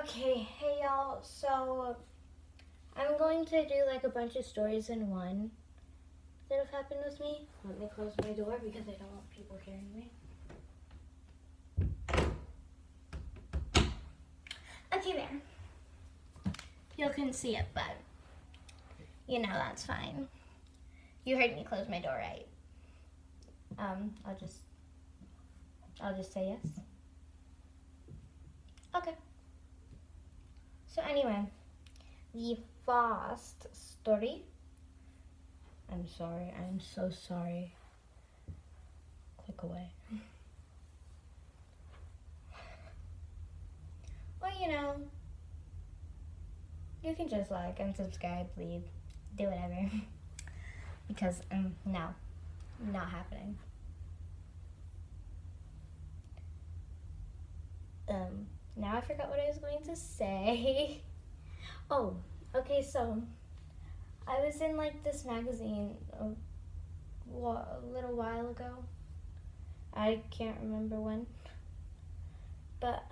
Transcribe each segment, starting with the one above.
Okay, hey y'all. So I'm going to do like a bunch of stories in one that have happened with me. Let me close my door because I don't want people hearing me. Okay, there. You couldn't see it, but you know that's fine. You heard me close my door, right? I'll just say yes. Okay. So anyway, the first story. I'm sorry. I'm so sorry. Click away. Well, you can just like and subscribe, leave, do whatever. Because no, not happening. Now I forgot what I was going to say. Oh, okay, so I was in like this magazine a little while ago. I can't remember when. But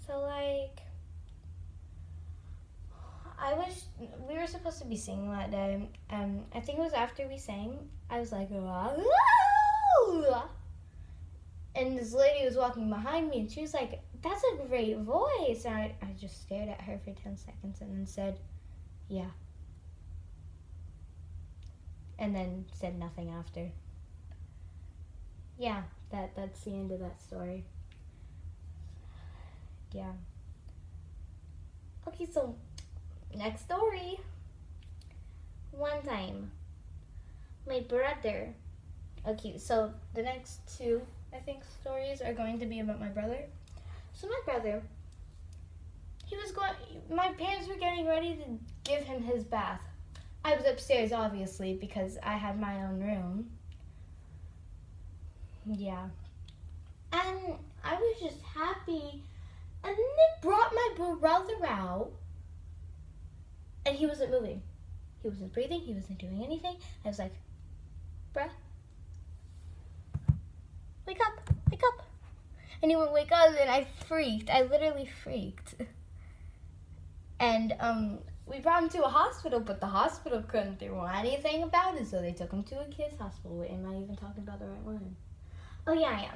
so like we were supposed to be singing that day. I think it was after we sang. I was like, and this lady was walking behind me, and she was like, "That's a great voice." And I just stared at her for 10 seconds and then said, "Yeah." And then said nothing after. Yeah, that's the end of that story. Yeah. Okay, so next story. One time, my brother. Okay, so the next two, I think, stories are going to be about my brother. So my brother, my parents were getting ready to give him his bath. I was upstairs, obviously, because I had my own room. Yeah. And I was just happy. And then they brought my brother out. And he wasn't moving. He wasn't breathing. He wasn't doing anything. I was like, "Bruh, wake up, wake up." And he wouldn't wake up, and I freaked. I literally freaked. And we brought him to a hospital, but the hospital couldn't do anything about it, so they took him to a kid's hospital. Wait, am I even talking about the right one? Oh yeah, I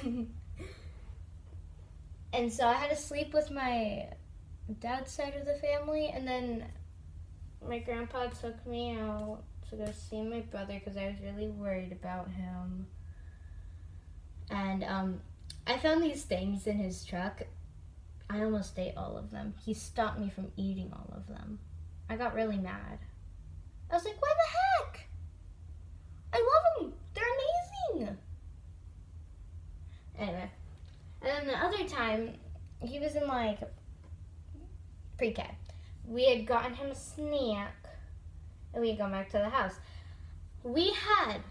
am. And so I had to sleep with my dad's side of the family, and then my grandpa took me out to go see my brother because I was really worried about him. And I found these things in his truck. I almost ate all of them. He stopped me from eating all of them. I got really mad. I was like, "Why the heck? I love them. They're amazing." Anyway. And then the other time, he was in like pre-K. We had gotten him a snack, and we had gone back to the house. We had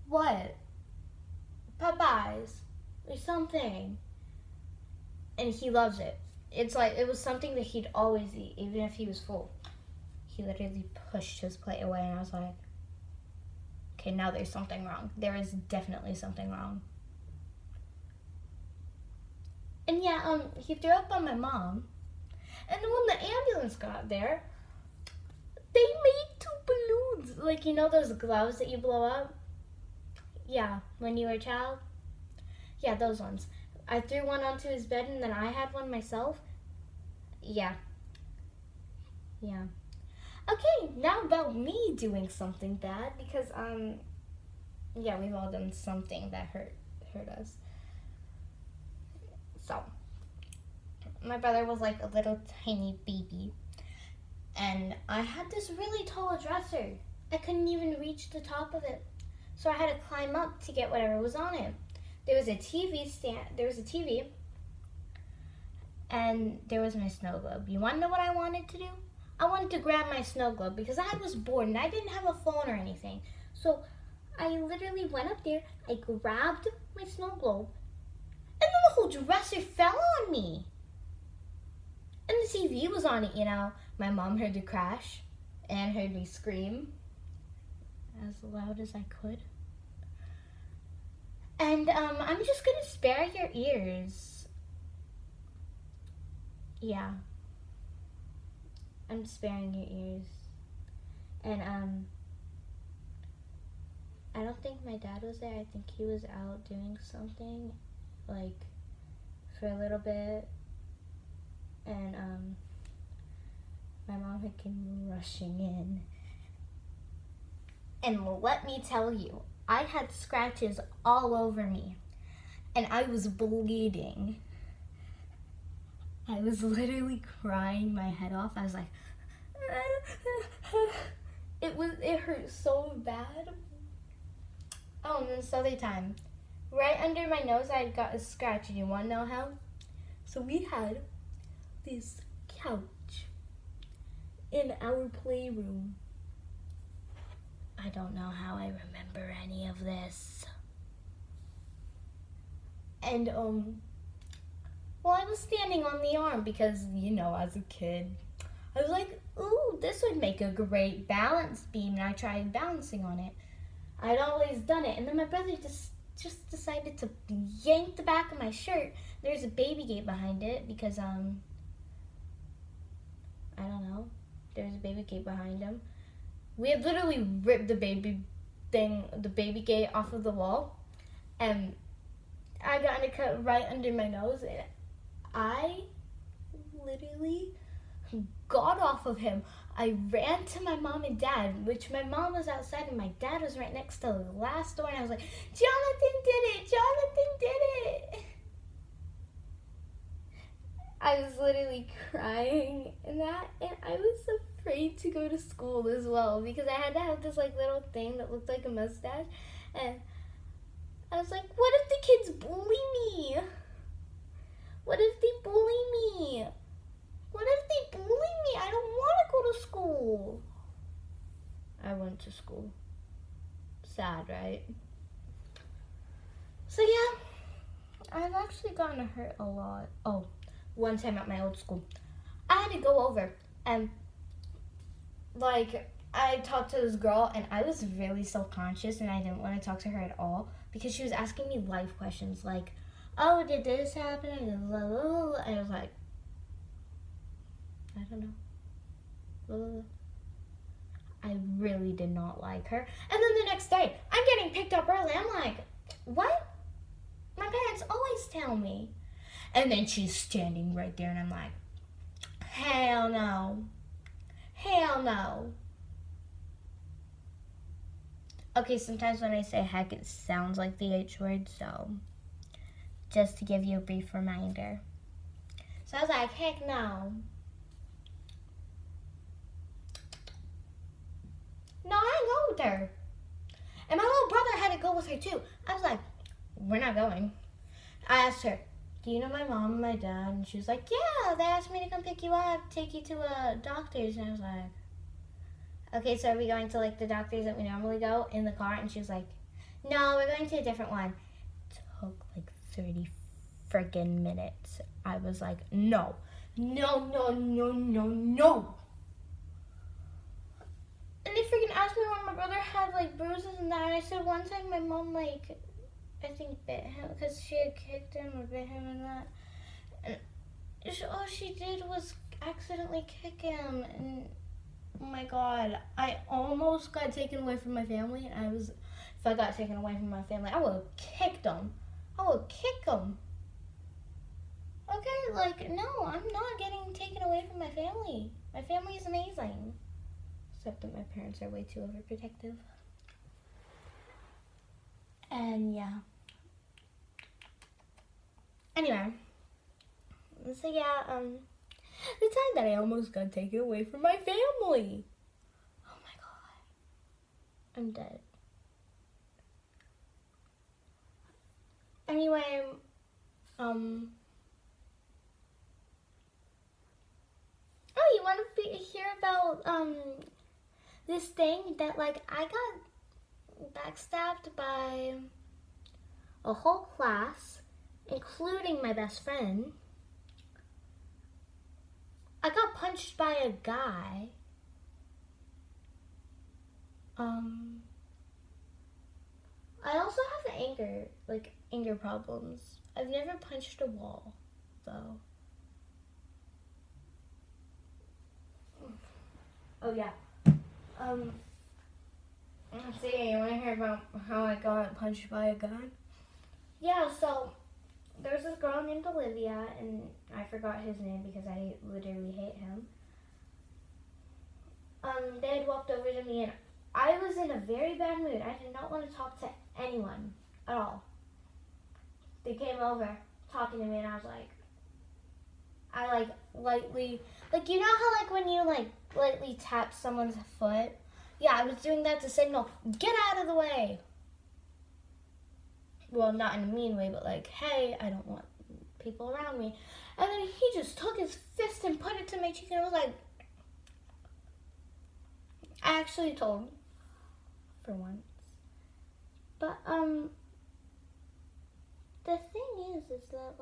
what? Popeyes or something, and he loves it. It's like it was something that he'd always eat, even if he was full. He literally pushed his plate away, and I was like, "Okay, now there's something wrong. There is definitely something wrong." And yeah, he threw up on my mom. And then when the ambulance got there, they made 2 balloons. Like, you know those gloves that you blow up? Yeah, when you were a child? Yeah, those ones. I threw one onto his bed, and then I had one myself. Yeah. Yeah. Okay, now about me doing something bad, because, yeah, we've all done something that hurt us. So, my brother was like a little tiny baby, and I had this really tall dresser. I couldn't even reach the top of it, so I had to climb up to get whatever was on it. There was a TV, and there was my snow globe. You want to know what I wanted to do? I wanted to grab my snow globe because I was bored and I didn't have a phone or anything. So I literally went up there, I grabbed my snow globe, and then the whole dresser fell on me. And the TV was on it, My mom heard the crash and heard me scream as loud as I could. And I'm just gonna spare your ears. Yeah. I'm sparing your ears. And I don't think my dad was there. I think he was out doing something, like, for a little bit. And my mom had came rushing in. And let me tell you, I had scratches all over me. And I was bleeding. I was literally crying my head off. I was like, it hurt so bad. Oh, and this other time, right under my nose, I got a scratch. And you want to know how? So we had this couch in our playroom. I don't know how I remember any of this. And, well, I was standing on the arm because, as a kid, I was like, ooh, this would make a great balance beam. And I tried balancing on it. I'd always done it. And then my brother just decided to yank the back of my shirt. There's a baby gate behind it because, I don't know. There's a baby gate behind him. We had literally ripped the baby gate off of the wall. And I got a cut right under my nose. And I literally got off of him. I ran to my mom and dad, which my mom was outside and my dad was right next to the glass door. And I was like, Jonathan did it! Jonathan did it! I was literally crying and I was afraid to go to school as well because I had to have this little thing that looked like a mustache, and I was like, what if the kids bully me? What if they bully me? What if they bully me? I don't want to go to school. I went to school. Sad, right? So yeah, I've actually gotten hurt a lot. Oh, one time at my old school, I had to go over and I talked to this girl and I was really self-conscious and I didn't want to talk to her at all because she was asking me life questions like, oh, did this happen? And I was like, I don't know. I really did not like her. And then the next day, I'm getting picked up early. I'm like, what? My parents always tell me. And then she's standing right there and I'm like, hell no. Hell no. Okay, sometimes when I say heck, it sounds like the H word, so just to give you a brief reminder. So I was like, heck no. No, I ain't going with her. And my little brother had to go with her too. I was like, we're not going. I asked her, do you know my mom and my dad? And she was like, yeah, they asked me to come pick you up, take you to a doctor's. And I was like, okay, so are we going to the doctors that we normally go in the car? And she was like, no, we're going to a different one. It took 30 friggin' minutes. I was like, no. And they freaking asked me when my brother had bruises and that. And I said one time my mom I think bit him because she had kicked him or bit him and that. And all she did was accidentally kick him. And oh my God, I almost got taken away from my family. And if I got taken away from my family, I would have kicked him. I would kick him. Okay, no, I'm not getting taken away from my family. My family is amazing. Except that my parents are way too overprotective. And yeah. Anyway. So yeah, the time that I almost got taken away from my family. Oh my God. I'm dead. Anyway, oh, you want to hear about, this thing that, I got backstabbed by a whole class, including my best friend. I got punched by a guy. I also have anger problems. I've never punched a wall, though. Oh yeah. Let's see. You want to hear about how I got punched by a gun? Yeah. So there's this girl named Olivia, and I forgot his name because I literally hate him. They had walked over to me, and I was in a very bad mood. I did not want to talk to anyone at all. They came over talking to me, and I was like, I lightly, you know how when you lightly tap someone's foot? Yeah, I was doing that to signal, get out of the way. Well, not in a mean way, but hey, I don't want people around me. And then he just took his fist and put it to my cheek, and I was like, I actually told him for once. But the thing is that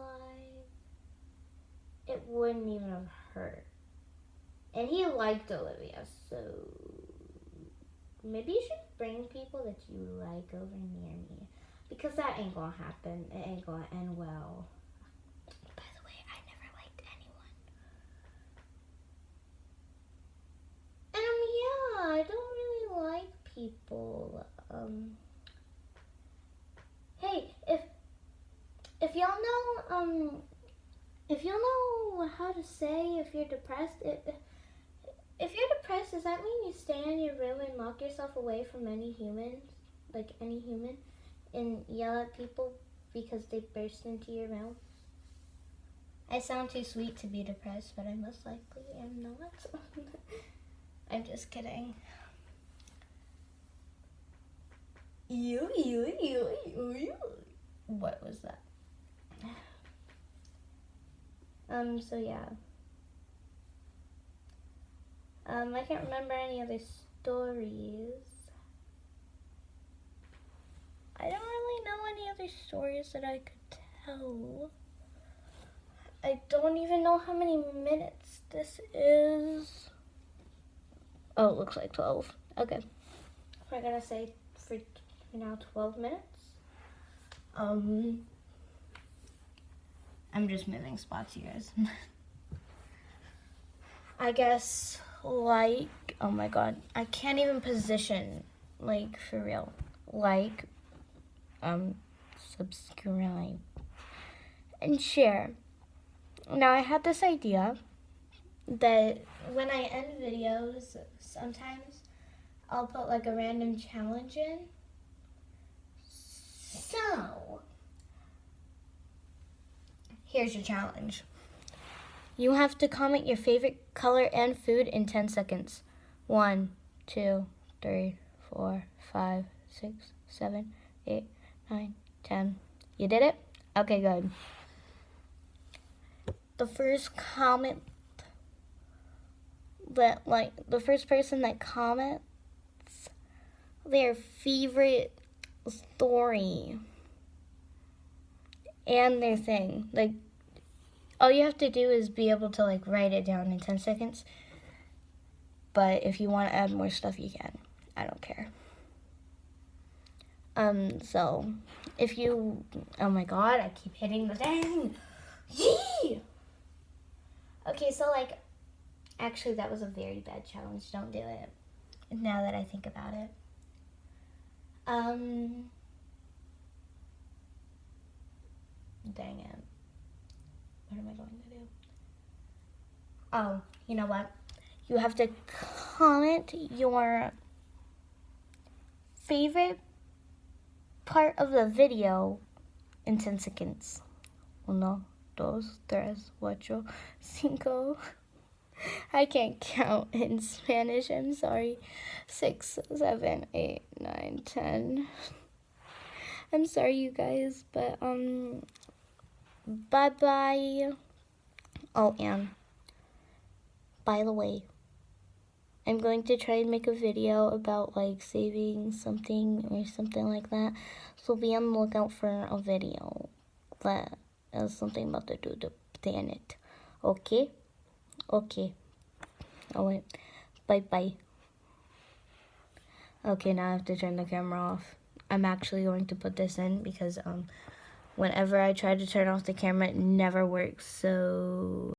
it wouldn't even have hurt. And he liked Olivia, so maybe you should bring people that you like over near me. Because that ain't gonna happen. It ain't gonna end well. By the way, I never liked anyone. And yeah, I don't really like people. Hey, if y'all know how to say if you're depressed, if you're depressed, does that mean you stay in your room and lock yourself away from any humans, any human, and yell at people because they burst into your room? I sound too sweet to be depressed, but I most likely am not. I'm just kidding. What was that? So yeah. I can't remember any other stories. I don't really know any other stories that I could tell. I don't even know how many minutes this is. Oh, it looks like 12. Okay. We're gonna say for now 12 minutes. I'm just moving spots, you guys. I guess, oh my god, I can't even position, for real. Subscribe, and share. Now, I had this idea that when I end videos, sometimes I'll put a random challenge in. So, here's your challenge. You have to comment your favorite color and food in 10 seconds. 1, 2, 3, 4, 5, 6, 7, 8, 9, 10. You did it? Okay, good. The first comment that, the first person that comments their favorite story and their thing, all you have to do is be able to write it down in 10 seconds. But if you want to add more stuff, you can. I don't care. So if you, oh my god, I keep hitting the thing. Yee! Okay, so actually that was a very bad challenge. Don't do it. Now that I think about it. Dang it. What am I going to do? Oh, you know what? You have to comment your favorite part of the video in 10 seconds. 1, 2, 3, 4, 5. I can't count in Spanish, I'm sorry. 6, 7, 8, 9, 10. I'm sorry, you guys, but, bye-bye. Oh, and by the way, I'm going to try and make a video about saving something or something like that. So be on the lookout for a video that has something about to do the planet. Okay? Okay. Alright. Bye-bye. Okay, now I have to turn the camera off. I'm actually going to put this in because whenever I try to turn off the camera, it never works. So